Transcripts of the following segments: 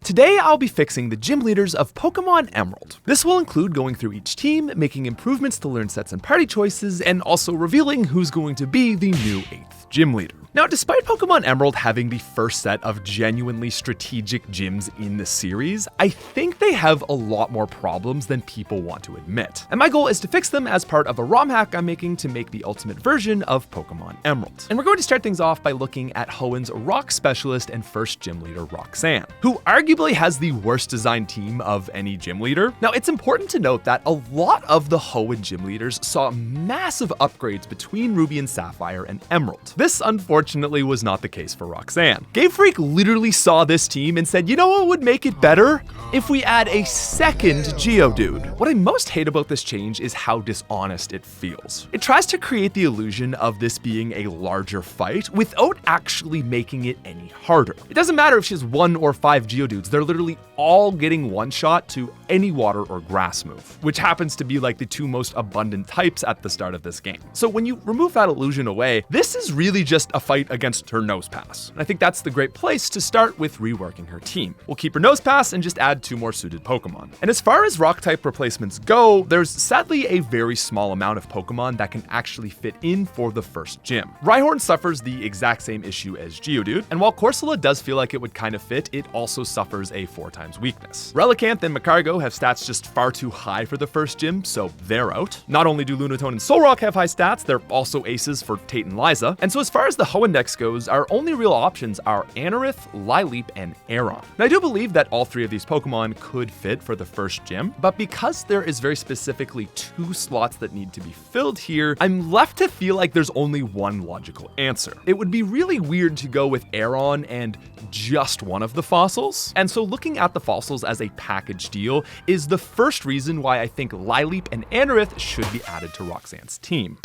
Today I'll be fixing the gym leaders of Pokemon Emerald. This will include going through each team, making improvements to learn sets and party choices, and also revealing who's going to be the new 8th gym leader. Now, despite Pokemon Emerald having the first set of genuinely strategic gyms in the series, I think they have a lot more problems than people want to admit. And my goal is to fix them as part of a ROM hack I'm making to make the ultimate version of Pokemon Emerald. And we're going to start things off by looking at Hoenn's Rock Specialist and first gym leader Roxanne, who arguably has the worst designed team of any gym leader. Now, it's important to note that a lot of the Hoenn gym leaders saw massive upgrades between Ruby and Sapphire and Emerald. This, unfortunately, was not the case for Roxanne. Game Freak literally saw this team and said, you know what would make it better? If we add a second Geodude. What I most hate about this change is how dishonest it feels. It tries to create the illusion of this being a larger fight without actually making it any harder. It doesn't matter if she has 1 or 5 Geodudes, they're literally all getting one shot to any water or grass move, which happens to be like the 2 most abundant types at the start of this game. So when you remove that illusion away, this is really just a fight against her Nosepass. And I think that's the great place to start with reworking her team. We'll keep her Nosepass and just add 2 more suited Pokemon. And as far as rock type replacements go, there's sadly a very small amount of Pokemon that can actually fit in for the first gym. Rhyhorn suffers the exact same issue as Geodude, and while Corsola does feel like it would kind of fit, it also suffers a 4x weakness. Relicanth and Magcargo have stats just far too high for the first gym, so they're out. Not only do Lunatone and Solrock have high stats, they're also aces for Tate and Liza. And so as far as the Hoenn dex goes, our only real options are Anorith, Lileep, and Aron. Now, I do believe that all 3 of these Pokemon could fit for the first gym, but because there is very specifically 2 slots that need to be filled here, I'm left to feel like there's only one logical answer. It would be really weird to go with Aron and just one of the fossils. And so looking at the fossils as a package deal is the first reason why I think Lileep and Anorith should be added to Roxanne's team.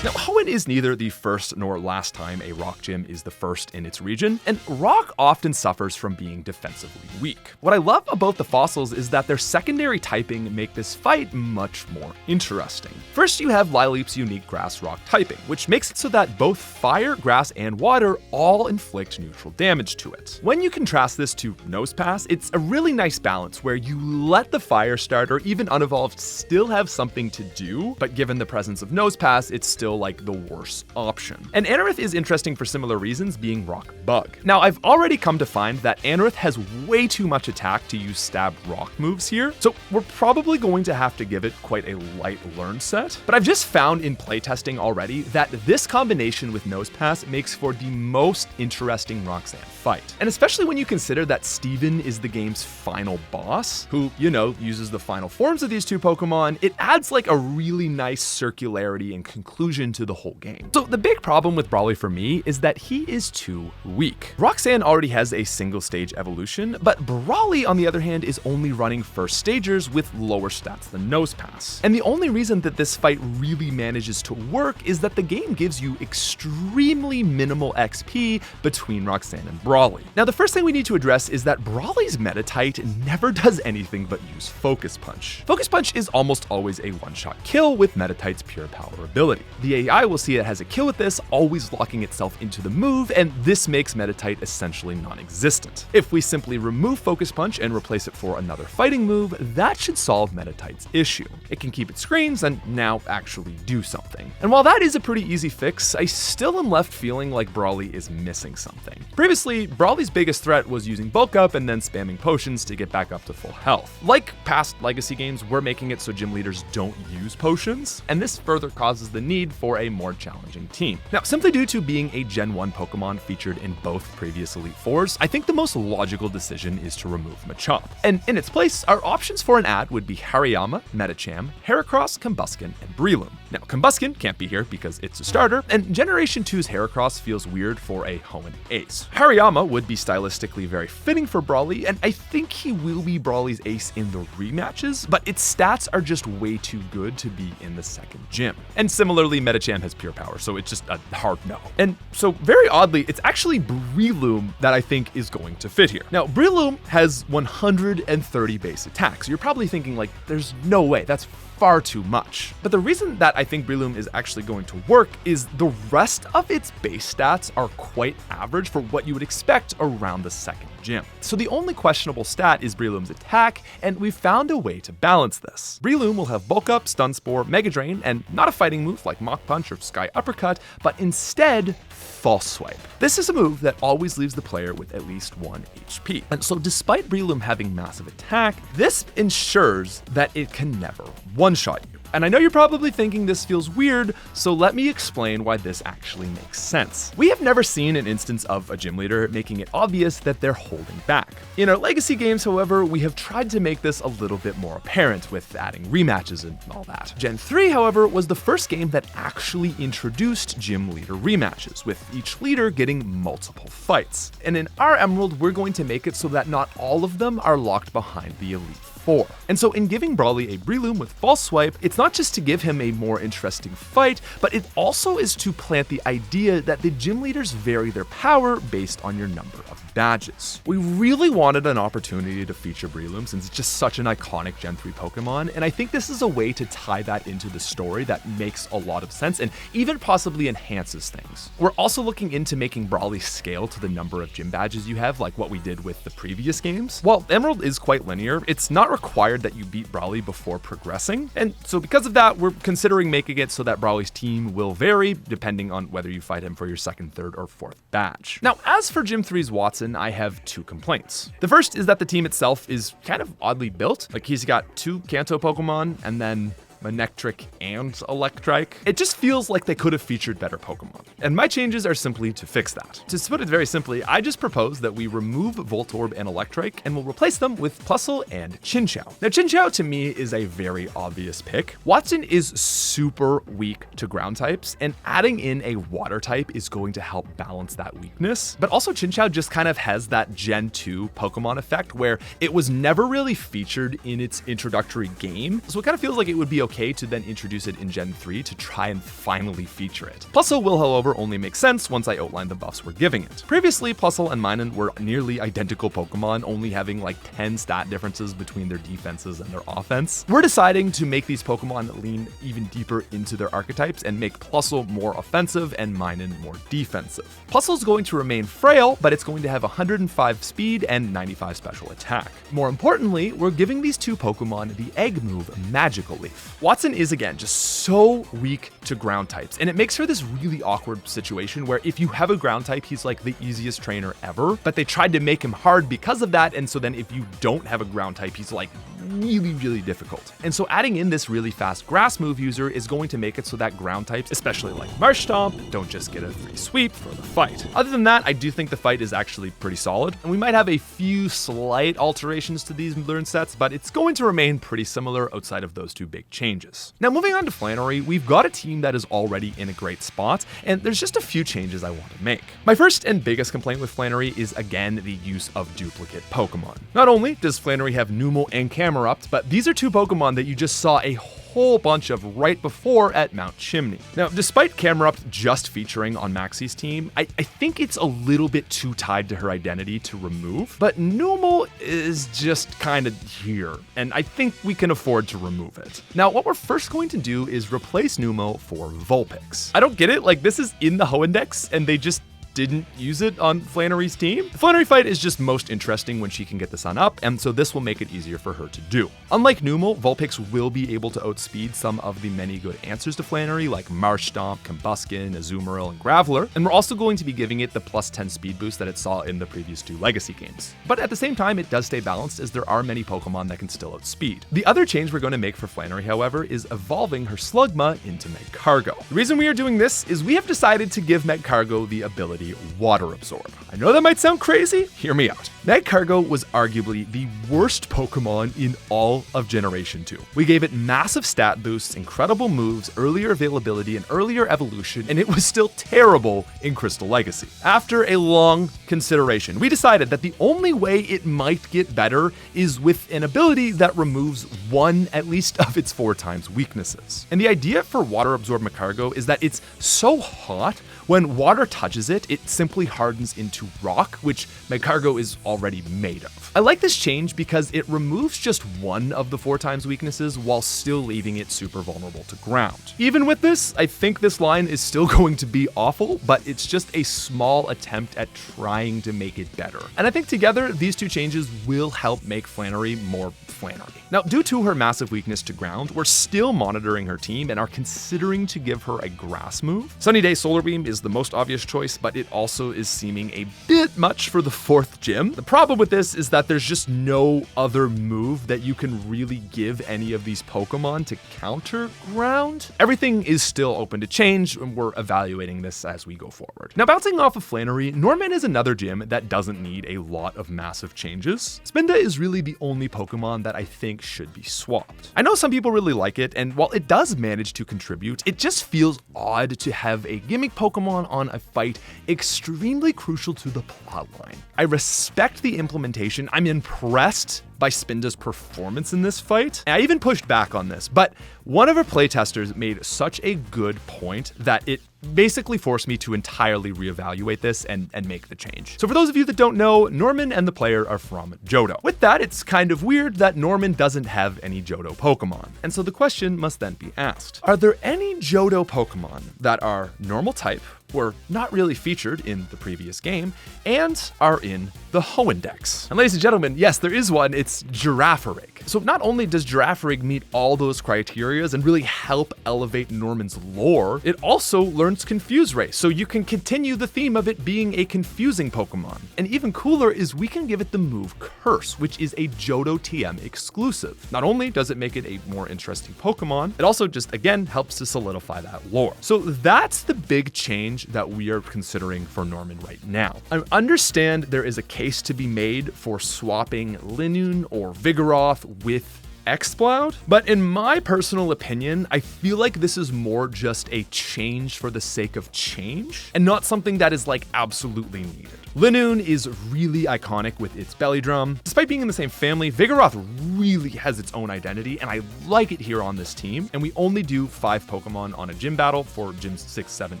Now, Hoenn is neither the first nor last time a rock gym is the first in its region, and rock often suffers from being defensively weak. What I love about the fossils is that their secondary typing make this fight much more interesting. First, you have Lileep's unique grass-rock typing, which makes it so that both fire, grass, and water all inflict neutral damage to it. When you contrast this to Nosepass, it's a really nice balance where you let the fire starter, even unevolved, still have something to do, but given the presence of Nosepass, it's still like the worst option. And Anorith is interesting for similar reasons, being rock bug. Now, I've already come to find that Anorith has way too much attack to use stab rock moves here, so we're probably going to have to give it quite a light learn set. But I've just found in playtesting already that this combination with Nosepass makes for the most interesting Roxanne fight. And especially when you consider that Steven is the game's final boss, who, you know, uses the final forms of these 2 Pokemon, it adds like a really nice circularity and conclusion to the whole game. So the big problem with Brawly for me is that he is too weak. Roxanne already has a single stage evolution, but Brawly on the other hand is only running first stagers with lower stats than Nosepass. And the only reason that this fight really manages to work is that the game gives you extremely minimal XP between Roxanne and Brawly. Now, the first thing we need to address is that Brawly's Meditite never does anything but use Focus Punch. Focus Punch is almost always a one-shot kill with Meditite's pure power ability. The AI will see it has a kill with this, always locking itself into the move, and this makes Meditite essentially non-existent. If we simply remove Focus Punch and replace it for another fighting move, that should solve Meditite's issue. It can keep its screens and now actually do something. And while that is a pretty easy fix, I still am left feeling like Brawly is missing something. Previously, Brawly's biggest threat was using Bulk Up and then spamming potions to get back up to full health. Like past Legacy games, we're making it so gym leaders don't use potions, and this further causes the need for a more challenging team. Now, simply due to being a Gen 1 Pokemon featured in both previous Elite Fours, I think the most logical decision is to remove Machop. And in its place, our options for an ad would be Hariyama, Medicham, Heracross, Combusken, and Breloom. Now, Combusken can't be here because it's a starter, and Generation 2's Heracross feels weird for a Hoenn ace. Hariyama would be stylistically very fitting for Brawly, and I think he will be Brawly's ace in the rematches, but its stats are just way too good to be in the second gym. And similarly, Medicham has pure power, so it's just a hard no. And so very oddly, it's actually Breloom that I think is going to fit here. Now, Breloom has 130 base attacks. You're probably thinking like, there's no way, that's far too much. But the reason that I think Breloom is actually going to work is the rest of its base stats are quite average for what you would expect around the second gym. So the only questionable stat is Breloom's attack, and we've found a way to balance this. Breloom will have Bulk Up, Stun Spore, Mega Drain, and not a fighting move like Mach Punch or Sky Uppercut, but instead False Swipe. This is a move that always leaves the player with at least 1 HP. And so despite Breloom having massive attack, this ensures that it can never one-shot you. And I know you're probably thinking this feels weird, so let me explain why this actually makes sense. We have never seen an instance of a gym leader making it obvious that they're holding back. In our legacy games, however, we have tried to make this a little bit more apparent with adding rematches and all that. Gen 3, however, was the first game that actually introduced gym leader rematches, with each leader getting multiple fights. And in our Emerald, we're going to make it so that not all of them are locked behind the Elite Four. And so in giving Brawly a Breloom with False Swipe, it's not just to give him a more interesting fight, but it also is to plant the idea that the gym leaders vary their power based on your number of badges. We really wanted an opportunity to feature Breloom since it's just such an iconic Gen 3 Pokemon, and I think this is a way to tie that into the story that makes a lot of sense and even possibly enhances things. We're also looking into making Brawly scale to the number of gym badges you have, like what we did with the previous games. While Emerald is quite linear, it's not required that you beat Brawly before progressing, and so because of that, we're considering making it so that Brawly's team will vary depending on whether you fight him for your second, third, or fourth badge. Now, as for Gym 3's Watson, I have 2 complaints. The first is that the team itself is kind of oddly built. Like, he's got 2 Kanto Pokemon and then Manectric and Electrike. It just feels like they could have featured better Pokemon. And my changes are simply to fix that. To put it very simply, I just propose that we remove Voltorb and Electrike and we'll replace them with Plusle and Chinchou. Now, Chinchou to me is a very obvious pick. Watson is super weak to ground types, and adding in a water type is going to help balance that weakness. But also Chinchou just kind of has that Gen 2 Pokemon effect where it was never really featured in its introductory game. So it kind of feels like it would be okay to then introduce it in Gen 3 to try and finally feature it. Plusle will, however, only make sense once I outline the buffs we're giving it. Previously, Plusle and Minun were nearly identical Pokemon, only having like 10 stat differences between their defenses and their offense. We're deciding to make these Pokemon lean even deeper into their archetypes and make Plusle more offensive and Minun more defensive. Plusle is going to remain frail, but it's going to have 105 speed and 95 special attack. More importantly, we're giving these 2 Pokemon the Egg move, Magical Leaf. Watson is, again, just so weak to ground types, and it makes for this really awkward situation where if you have a ground type, he's like the easiest trainer ever, but they tried to make him hard because of that, and so then if you don't have a ground type, he's like really, really difficult. And so adding in this really fast grass move user is going to make it so that ground types, especially like Marsh Stomp, don't just get a free sweep for the fight. Other than that, I do think the fight is actually pretty solid, and we might have a few slight alterations to these learn sets, but it's going to remain pretty similar outside of those 2 big changes. Now, moving on to Flannery, we've got a team that is already in a great spot, and there's just a few changes I want to make. My first and biggest complaint with Flannery is, again, the use of duplicate Pokemon. Not only does Flannery have Numel and Camerupt, but these are 2 Pokemon that you just saw a whole bunch of right before at Mount Chimney. Now, despite Camerupt just featuring on Maxie's team, I think it's a little bit too tied to her identity to remove, but Numel is just kind of here, and I think we can afford to remove it. Now, what we're first going to do is replace Numel for Vulpix. I don't get it, like this is in the Hoendex, and they just didn't use it on Flannery's team. The Flannery fight is just most interesting when she can get the sun up, and so this will make it easier for her to do. Unlike Numel, Vulpix will be able to outspeed some of the many good answers to Flannery, like Marsh Stomp, Combuskin, Azumarill, and Graveler, and we're also going to be giving it the plus 10 speed boost that it saw in the previous 2 legacy games. But at the same time, it does stay balanced as there are many Pokemon that can still outspeed. The other change we're going to make for Flannery, however, is evolving her Slugma into Magcargo. The reason we are doing this is we have decided to give Magcargo the ability Water Absorb. I know that might sound crazy, hear me out. Magcargo was arguably the worst Pokemon in all of Generation 2. We gave it massive stat boosts, incredible moves, earlier availability, and earlier evolution, and it was still terrible in Crystal Legacy. After a long consideration, we decided that the only way it might get better is with an ability that removes one at least of its 4 times weaknesses. And the idea for Water Absorb Magcargo is that it's so hot When water touches it, it simply hardens into rock, which Magcargo is already made of. I like this change because it removes just one of the 4x weaknesses while still leaving it super vulnerable to ground. Even with this, I think this line is still going to be awful, but it's just a small attempt at trying to make it better. And I think together, these two changes will help make Flannery more Flannery. Now, due to her massive weakness to ground, we're still monitoring her team and are considering to give her a grass move. Sunny Day Solar Beam is the most obvious choice, but it also is seeming a bit much for the 4th gym. The problem with this is that there's just no other move that you can really give any of these Pokemon to counter ground. Everything is still open to change, and we're evaluating this as we go forward. Now, bouncing off of Flannery, Norman is another gym that doesn't need a lot of massive changes. Spinda is really the only Pokemon that I think should be swapped. I know some people really like it, and while it does manage to contribute, it just feels odd to have a gimmick Pokemon on a fight extremely crucial to the plotline. I respect the implementation. I'm impressed by Spinda's performance in this fight. And I even pushed back on this, but one of our playtesters made such a good point that it basically forced me to entirely reevaluate this and make the change. So for those of you that don't know, Norman and the player are from Johto. With that, it's kind of weird that Norman doesn't have any Johto Pokemon. And so the question must then be asked, are there any Johto Pokemon that are normal type, were not really featured in the previous game, and are in the Hoendex? And ladies and gentlemen, yes, there is one. It's Girafarig. So not only does Girafarig meet all those criteria and really help elevate Norman's lore, it also learns Confuse Ray, so you can continue the theme of it being a confusing Pokemon. And even cooler is we can give it the move Curse, which is a Johto TM exclusive. Not only does it make it a more interesting Pokemon, it also just, again, helps to solidify that lore. So that's the big change that we are considering for Norman right now. I understand there is a case to be made for swapping Linoone or Vigoroth with Exploud, but in my personal opinion, I feel like this is more just a change for the sake of change and not something that is like absolutely needed. Linoone is really iconic with its belly drum. Despite being in the same family, Vigoroth really has its own identity, and I like it here on this team, and we only do 5 Pokemon on a gym battle for gyms 6, 7,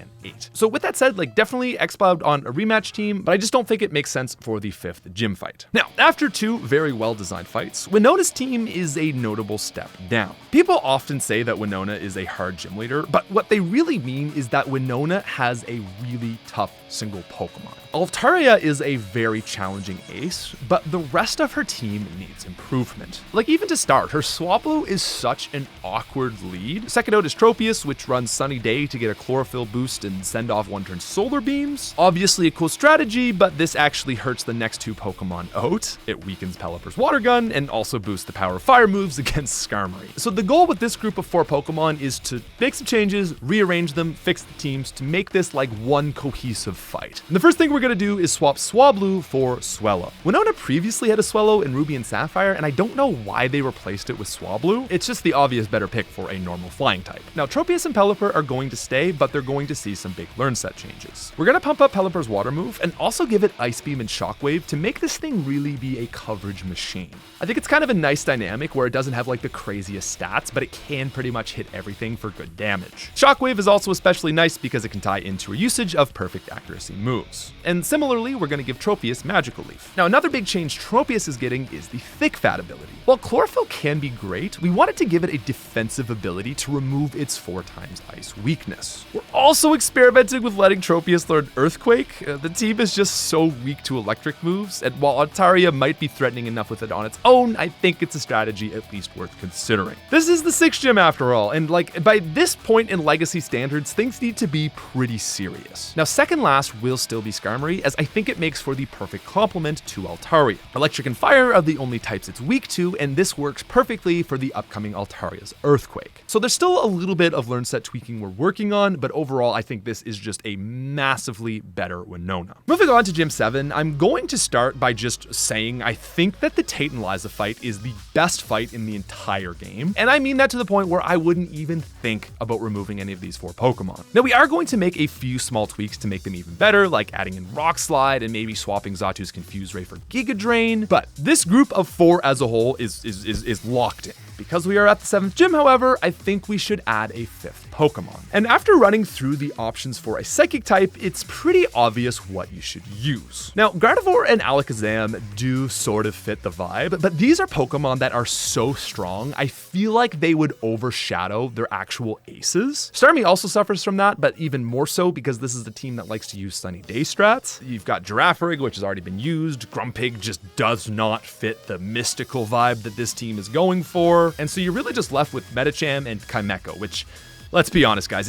and 8. So with that said, like definitely Exploud on a rematch team, but I just don't think it makes sense for the 5th gym fight. Now, after 2 very well-designed fights, Winona's team is a notable step down. People often say that Winona is a hard gym leader, but what they really mean is that Winona has a really tough single Pokemon. Altaria is a very challenging ace, but the rest of her team needs improvement. Like even to start, her Swablu is such an awkward lead. Second out is Tropius, which runs Sunny Day to get a Chlorophyll boost and send off one-turn Solar Beams. Obviously a cool strategy, but this actually hurts the next 2 Pokemon out. It weakens Pelipper's Water Gun and also boosts the power of fire moves against Skarmory. So the goal with this group of 4 Pokemon is to make some changes, rearrange them, fix the teams to make this like one cohesive fight. And the first thing we're gonna do is swap Swablu for Swellow. Winona previously had a Swellow in Ruby and Sapphire, and I don't know why they replaced it with Swablu. It's just the obvious better pick for a normal flying type. Now, Tropius and Pelipper are going to stay, but they're going to see some big learn set changes. We're gonna pump up Pelipper's water move and also give it Ice Beam and Shockwave to make this thing really be a coverage machine. I think it's kind of a nice dynamic where it doesn't have like the craziest stats, but it can pretty much hit everything for good damage. Shockwave is also especially nice because it can tie into a usage of perfect accuracy moves. And similarly, we're going to give Tropius Magical Leaf. Now, another big change Tropius is getting is the Thick Fat ability. While Chlorophyll can be great, we wanted to give it a defensive ability to remove its 4x ice weakness. We're also experimenting with letting Tropius learn Earthquake. The team is just so weak to electric moves, and while Altaria might be threatening enough with it on its own, I think it's a strategy at least worth considering. This is the 6th gym after all, and like by this point in Legacy standards, things need to be pretty serious. Now, second last will still be Skarmory, as I think it makes for the perfect complement to Altaria. Electric and Fire are the only types it's weak to, and this works perfectly for the upcoming Altaria's Earthquake. So there's still a little bit of learn set tweaking we're working on, but overall I think this is just a massively better Winona. Moving on to Gym 7, I'm going to start by just saying I think that the Tate and Liza fight is the best fight in the entire game, and I mean that to the point where I wouldn't even think about removing any of these 4 Pokemon. Now, we are going to make a few small tweaks to make them even better, like adding in Rock Slide and maybe swapping Xatu's Confuse Ray for Giga Drain, but this group of 4 as a whole is locked in. Because we are at the 7th gym, however, I think we should add a 5th Pokemon. And after running through the options for a Psychic type, it's pretty obvious what you should use. Now, Gardevoir and Alakazam do sort of fit the vibe, but these are Pokemon that are so strong, I feel like they would overshadow their actual aces. Starmie also suffers from that, but even more so because this is the team that likes to use Sunny Day strats. You've got Girafarig, which has already been used. Grumpig just does not fit the mystical vibe that this team is going for. And so you're really just left with Medicham and Chimecho, which, let's be honest, guys,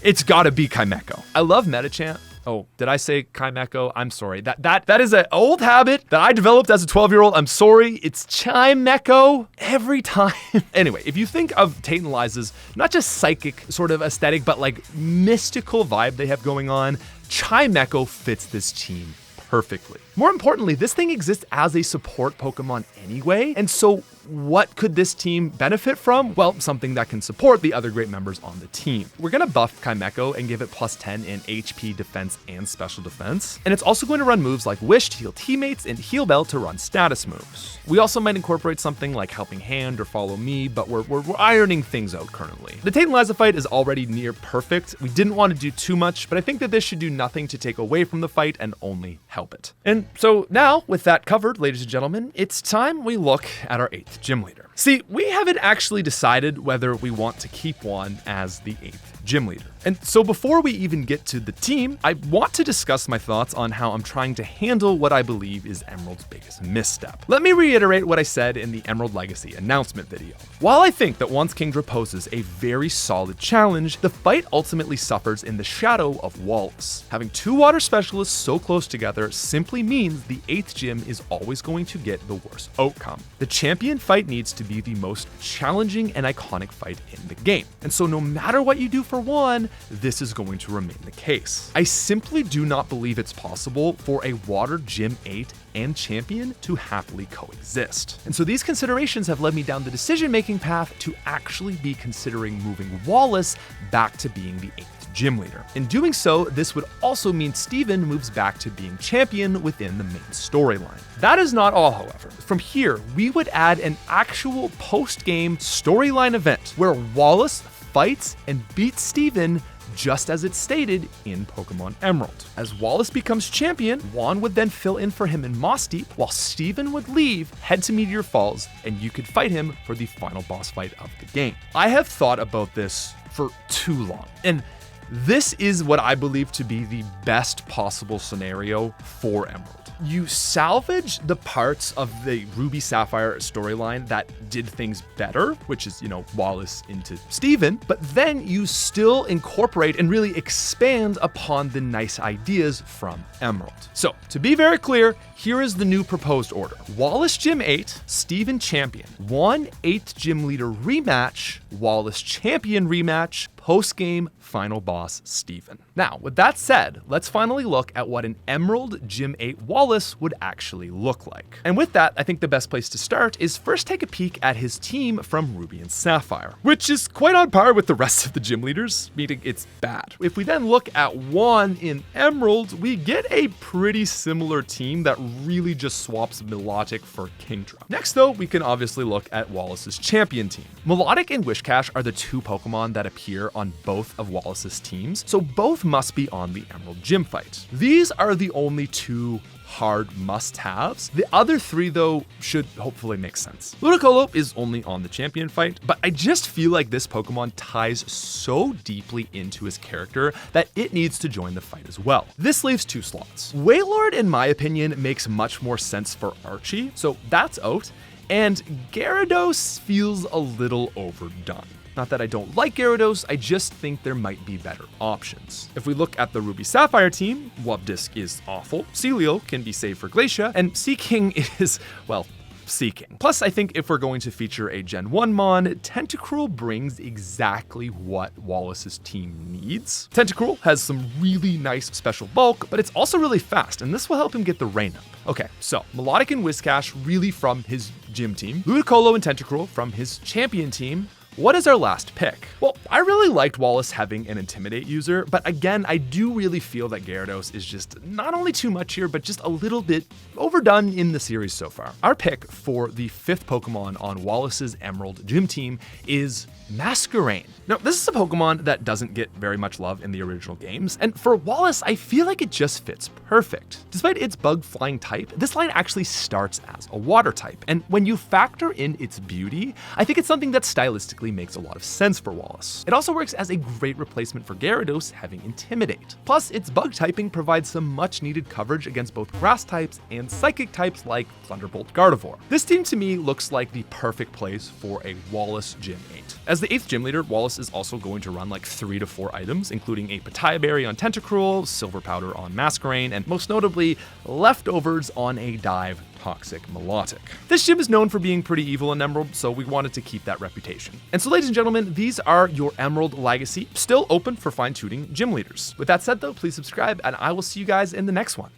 it's gotta be Chimecho. I love Medicham. Oh, did I say Chimecho? I'm sorry. That is an old habit that I developed as a 12-year-old. I'm sorry. It's Chimecho every time. Anyway, if you think of Tate and Liza's not just psychic sort of aesthetic, but like mystical vibe they have going on, Chimecho fits this team perfectly. More importantly, this thing exists as a support Pokemon anyway, and so what could this team benefit from? Well, something that can support the other great members on the team. We're gonna buff Chimecho and give it plus 10 in HP, defense, and special defense. And it's also going to run moves like Wish to heal teammates and Heal Bell to run status moves. We also might incorporate something like Helping Hand or Follow Me, but we're ironing things out currently. The Tate and Liza fight is already near perfect. We didn't want to do too much, but I think that this should do nothing to take away from the fight and only help it. And so now, with that covered, ladies and gentlemen, it's time we look at our 8th gym leader. See, we haven't actually decided whether we want to keep one as the 8th gym leader. And so before we even get to the team, I want to discuss my thoughts on how I'm trying to handle what I believe is Emerald's biggest misstep. Let me reiterate what I said in the Emerald Legacy announcement video. While I think that once Kingdra poses a very solid challenge, the fight ultimately suffers in the shadow of Wallace. Having 2 water specialists so close together simply means the 8th gym is always going to get the worst outcome. The champion fight needs to be the most challenging and iconic fight in the game. And so no matter what you do for one, this is going to remain the case. I simply do not believe it's possible for a Water Gym 8 and Champion to happily coexist. And so these considerations have led me down the decision-making path to actually be considering moving Wallace back to being the 8th gym leader. In doing so, this would also mean Steven moves back to being champion within the main storyline. That is not all, however. From here, we would add an actual post-game storyline event where Wallace fights and beats Steven just as it's stated in Pokemon Emerald. As Wallace becomes champion, Juan would then fill in for him in Moss Deep, while Steven would leave, head to Meteor Falls, and you could fight him for the final boss fight of the game. I have thought about this for too long, and this is what I believe to be the best possible scenario for Emerald. You salvage the parts of the Ruby Sapphire storyline that did things better, which is, Wallace into Steven, but then you still incorporate and really expand upon the nice ideas from Emerald. So, to be very clear, here is the new proposed order. Wallace Gym 8, Steven Champion. 1 8th Gym Leader rematch, Wallace Champion rematch, post-game final boss Steven. Now, with that said, let's finally look at what an Emerald Gym 8 Wallace would actually look like. And with that, I think the best place to start is first take a peek at his team from Ruby and Sapphire, which is quite on par with the rest of the gym leaders, meaning it's bad. If we then look at Juan in Emerald, we get a pretty similar team that really just swaps Milotic for Kingdra. Next though, we can obviously look at Wallace's champion team. Milotic and Wishcash are the 2 Pokemon that appear on both of Wallace's teams, so both must be on the Emerald Gym fight. These are the only 2 hard must-haves. The other 3, though, should hopefully make sense. Ludicolo is only on the champion fight, but I just feel like this Pokemon ties so deeply into his character that it needs to join the fight as well. This leaves 2 slots. Wailord, in my opinion, makes much more sense for Archie, so that's out, and Gyarados feels a little overdone. Not that I don't like Gyarados, I just think there might be better options. If we look at the Ruby Sapphire team, Wubdisc is awful, Celio can be saved for Glacia, and Seaking is, well, Seaking. Plus, I think if we're going to feature a Gen 1 Mon, Tentacruel brings exactly what Wallace's team needs. Tentacruel has some really nice special bulk, but it's also really fast, and this will help him get the rain up. Okay, so Milotic and Whiscash really from his gym team, Ludicolo and Tentacruel from his champion team, what is our last pick? Well, I really liked Wallace having an Intimidate user, but again, I do really feel that Gyarados is just not only too much here, but just a little bit overdone in the series so far. Our pick for the 5th Pokemon on Wallace's Emerald Gym team is Masquerain. Now, this is a Pokemon that doesn't get very much love in the original games, and for Wallace, I feel like it just fits perfect. Despite its bug flying type, this line actually starts as a water type, and when you factor in its beauty, I think it's something that stylistically makes a lot of sense for Wallace. It also works as a great replacement for Gyarados having Intimidate. Plus, its bug typing provides some much needed coverage against both grass types and psychic types like Thunderbolt Gardevoir. This team to me looks like the perfect place for a Wallace Gym 8. As the 8th gym leader, Wallace is also going to run like 3 to 4 items, including a Pataya Berry on Tentacruel, Silver Powder on Masquerain, and most notably, Leftovers on a Dive Toxic Melodic. This gym is known for being pretty evil in Emerald, so we wanted to keep that reputation. And so, ladies and gentlemen, these are your Emerald Legacy, still open for fine-tuning gym leaders. With that said though, please subscribe, and I will see you guys in the next one.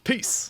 Peace!